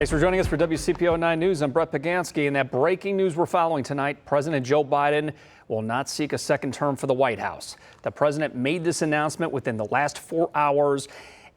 Thanks for joining us for WCPO 9 News. I'm Brett Pagansky, and that breaking news we're following tonight, President Joe Biden will not seek a second term for the White House. The president made this announcement within the last 4 hours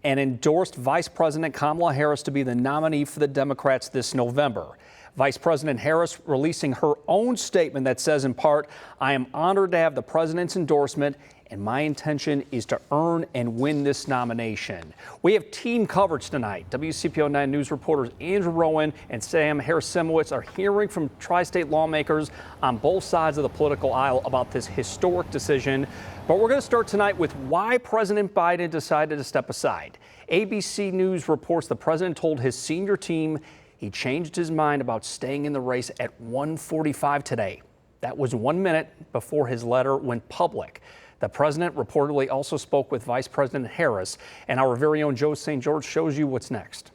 and endorsed Vice President Kamala Harris to be the nominee for the Democrats this November. Vice President Harris releasing her own statement that says, in part, "I am honored to have the president's endorsement, and my intention is to earn and win this nomination." We have team coverage tonight. WCPO 9 News reporters Andrew Rowan and Sam Harris-Simowitz are hearing from tri-state lawmakers on both sides of the political aisle about this historic decision. But we're going to start tonight with why President Biden decided to step aside. ABC News reports the president told his senior team he changed his mind about staying in the race at 1:45 today. That was 1 minute before his letter went public. The president reportedly also spoke with Vice President Harris, and our very own Joe St. George shows you what's next.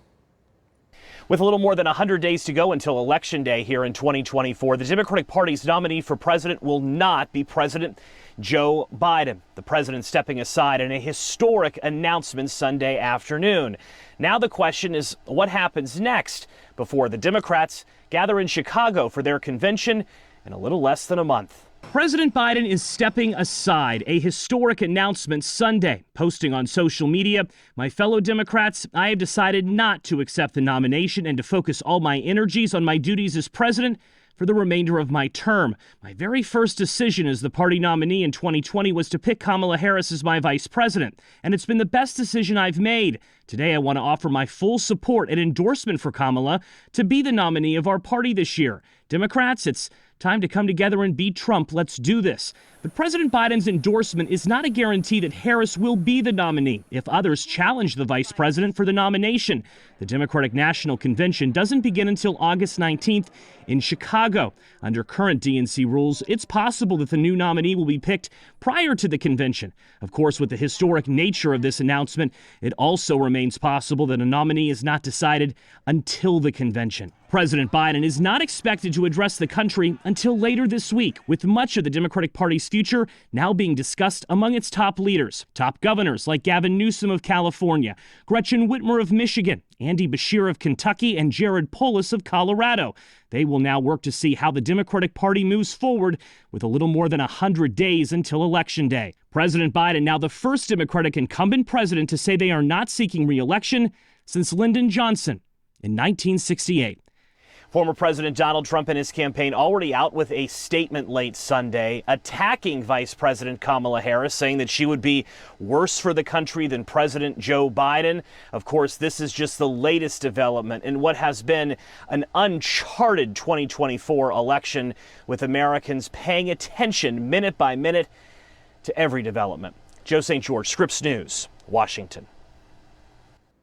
With a little more than 100 days to go until Election Day here in 2024, the Democratic Party's nominee for president will not be President Joe Biden. The president stepping aside in a historic announcement Sunday afternoon. Now the question is, what happens next before the Democrats gather in Chicago for their convention in a little less than a month? President Biden is stepping aside, a historic announcement Sunday. Posting on social media, "My fellow Democrats, I have decided not to accept the nomination and to focus all my energies on my duties as president for the remainder of my term. My very first decision as the party nominee in 2020 was to pick Kamala Harris as my vice president, and it's been the best decision I've made. Today, I want to offer my full support and endorsement for Kamala to be the nominee of our party this year. Democrats, it's time to come together and beat Trump. Let's do this." But President Biden's endorsement is not a guarantee that Harris will be the nominee if others challenge the vice president for the nomination. The Democratic National Convention doesn't begin until August 19th in Chicago. Under current DNC rules, it's possible that the new nominee will be picked prior to the convention. Of course, with the historic nature of this announcement, it also remains possible that a nominee is not decided until the convention. President Biden is not expected to address the country until later this week, with much of the Democratic Party's future now being discussed among its top leaders. Top governors like Gavin Newsom of California, Gretchen Whitmer of Michigan, Andy Beshear of Kentucky, and Jared Polis of Colorado. They will now work to see how the Democratic Party moves forward with a little more than 100 days until Election Day. President Biden, now the first Democratic incumbent president to say they are not seeking re-election since Lyndon Johnson in 1968. Former President Donald Trump and his campaign already out with a statement late Sunday attacking Vice President Kamala Harris, saying that she would be worse for the country than President Joe Biden. Of course, this is just the latest development in what has been an uncharted 2024 election, with Americans paying attention minute by minute to every development. Joe St. George, Scripps News, Washington.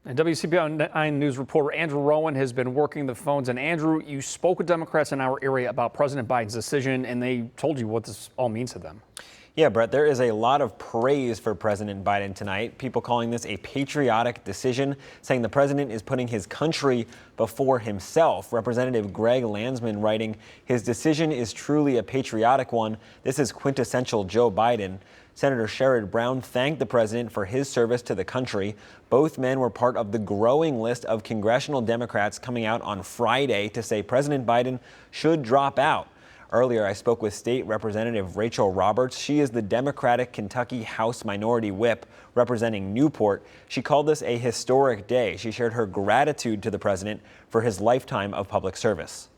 And WCPO 9 News reporter Andrew Rowan has been working the phones. And Andrew, you spoke with Democrats in our area about President Biden's decision, and they told you what this all means to them. Yeah, Brett, there is a lot of praise for President Biden tonight. People calling this a patriotic decision, saying the president is putting his country before himself. Representative Greg Landsman writing, "His decision is truly a patriotic one. This is quintessential Joe Biden." Senator Sherrod Brown thanked the president for his service to the country. Both men were part of the growing list of congressional Democrats coming out on Friday to say President Biden should drop out. Earlier, I spoke with State Representative Rachel Roberts. She is the Democratic Kentucky House Minority Whip representing Newport. She called this a historic day. She shared her gratitude to the president for his lifetime of public service.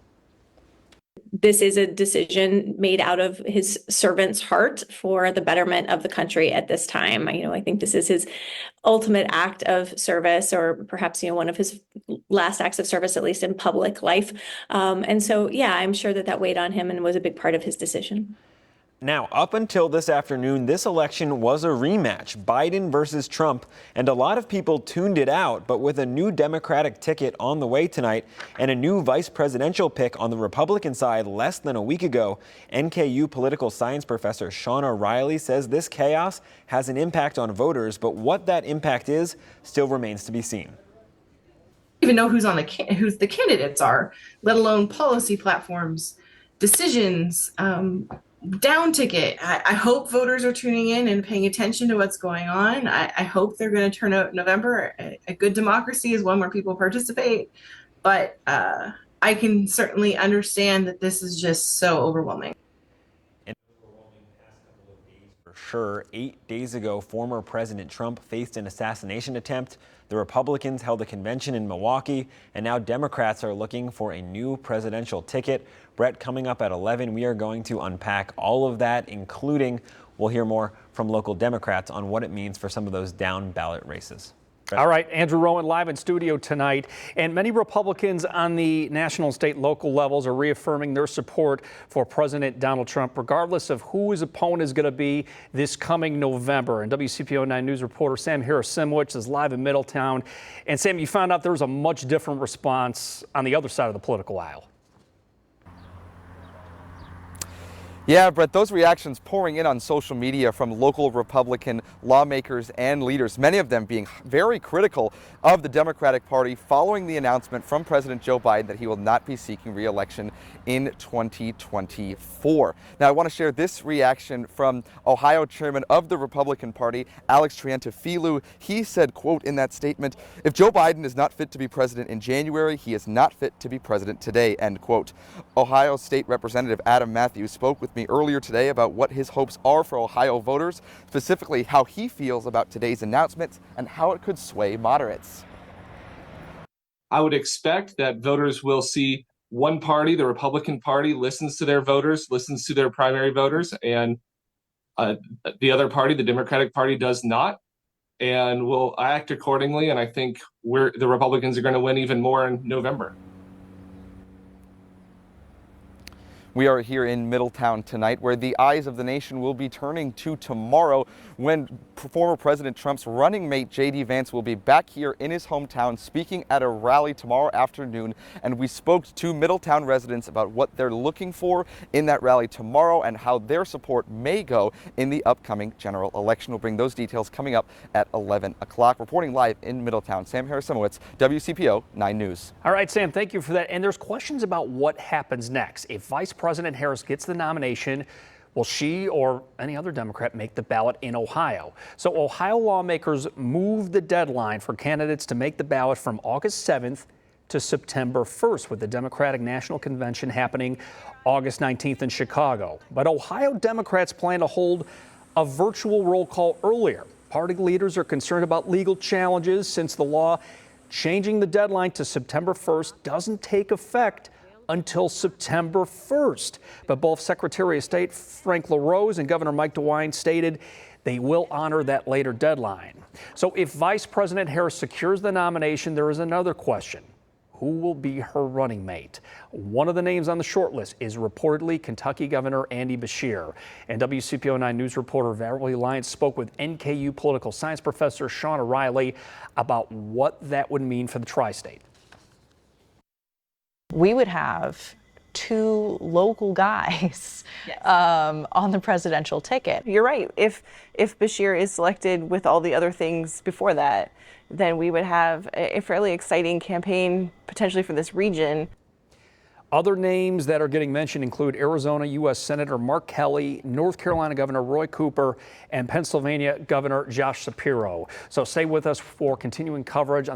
This is a decision made out of his servant's heart for the betterment of the country at this time. I think this is his ultimate act of service, or perhaps, one of his last acts of service, at least in public life. And so, I'm sure that weighed on him and was a big part of his decision. Now, up until this afternoon, this election was a rematch, Biden versus Trump, and a lot of people tuned it out. But with a new Democratic ticket on the way tonight and a new vice presidential pick on the Republican side less than a week ago, NKU political science professor Shauna Riley says this chaos has an impact on voters, but what that impact is still remains to be seen. Even know who the candidates are, let alone policy platforms, decisions, down ticket. I hope voters are tuning in and paying attention to what's going on. I hope they're going to turn out in November. A good democracy is one where people participate. but I can certainly understand that this is just so overwhelming. For sure. 8 days ago, former President Trump faced an assassination attempt. The Republicans held a convention in Milwaukee, and now Democrats are looking for a new presidential ticket. Brett, coming up at 11, we are going to unpack all of that, including we'll hear more from local Democrats on what it means for some of those down ballot races. All right, Andrew Rowan live in studio tonight. And many Republicans on the national, state, local levels are reaffirming their support for President Donald Trump, regardless of who his opponent is going to be this coming November. And WCPO 9 News reporter Sam Harris-Simowicz is live in Middletown. And Sam, you found out there was a much different response on the other side of the political aisle. Yeah, Brett, those reactions pouring in on social media from local Republican lawmakers and leaders, many of them being very critical of the Democratic Party following the announcement from President Joe Biden that he will not be seeking re-election in 2024. Now, I want to share this reaction from Ohio Chairman of the Republican Party, Alex Triantafilou. He said, quote, in that statement, "If Joe Biden is not fit to be president in January, he is not fit to be president today," end quote. Ohio State Representative Adam Matthews spoke with me earlier today about what his hopes are for Ohio voters, specifically how he feels about today's announcement and how it could sway moderates. I would expect that voters will see one party, the Republican Party, listens to their voters, listens to their primary voters, and the other party, the Democratic Party, does not, and will act accordingly. And I think the Republicans are going to win even more in November. We are here in Middletown tonight, where the eyes of the nation will be turning to tomorrow, when former President Trump's running mate J.D. Vance will be back here in his hometown speaking at a rally tomorrow afternoon. And we spoke to Middletown residents about what they're looking for in that rally tomorrow and how their support may go in the upcoming general election. We'll bring those details coming up at 11 o'clock. Reporting live in Middletown, Sam Harris-Simowicz, WCPO 9 News. All right, Sam, thank you for that. And there's questions about what happens next. If Vice President Harris gets the nomination, will she or any other Democrat make the ballot in Ohio? So Ohio lawmakers moved the deadline for candidates to make the ballot from August 7th to September 1st, with the Democratic National Convention happening August 19th in Chicago. But Ohio Democrats plan to hold a virtual roll call earlier. Party leaders are concerned about legal challenges since the law changing the deadline to September 1st doesn't take effect until September 1st. But both Secretary of State Frank LaRose and Governor Mike DeWine stated they will honor that later deadline. So if Vice President Harris secures the nomination, there is another question. Who will be her running mate? One of the names on the short list is reportedly Kentucky Governor Andy Beshear. And WCPO 9 News reporter Valerie Lyons spoke with NKU political science professor Sean O'Reilly about what that would mean for the tri-state. We would have two local guys on the presidential ticket. You're right. If Beshear is selected with all the other things before that, then we would have a fairly exciting campaign potentially for this region. Other names that are getting mentioned include Arizona U.S. Senator Mark Kelly, North Carolina Governor Roy Cooper, and Pennsylvania Governor Josh Shapiro. So stay with us for continuing coverage on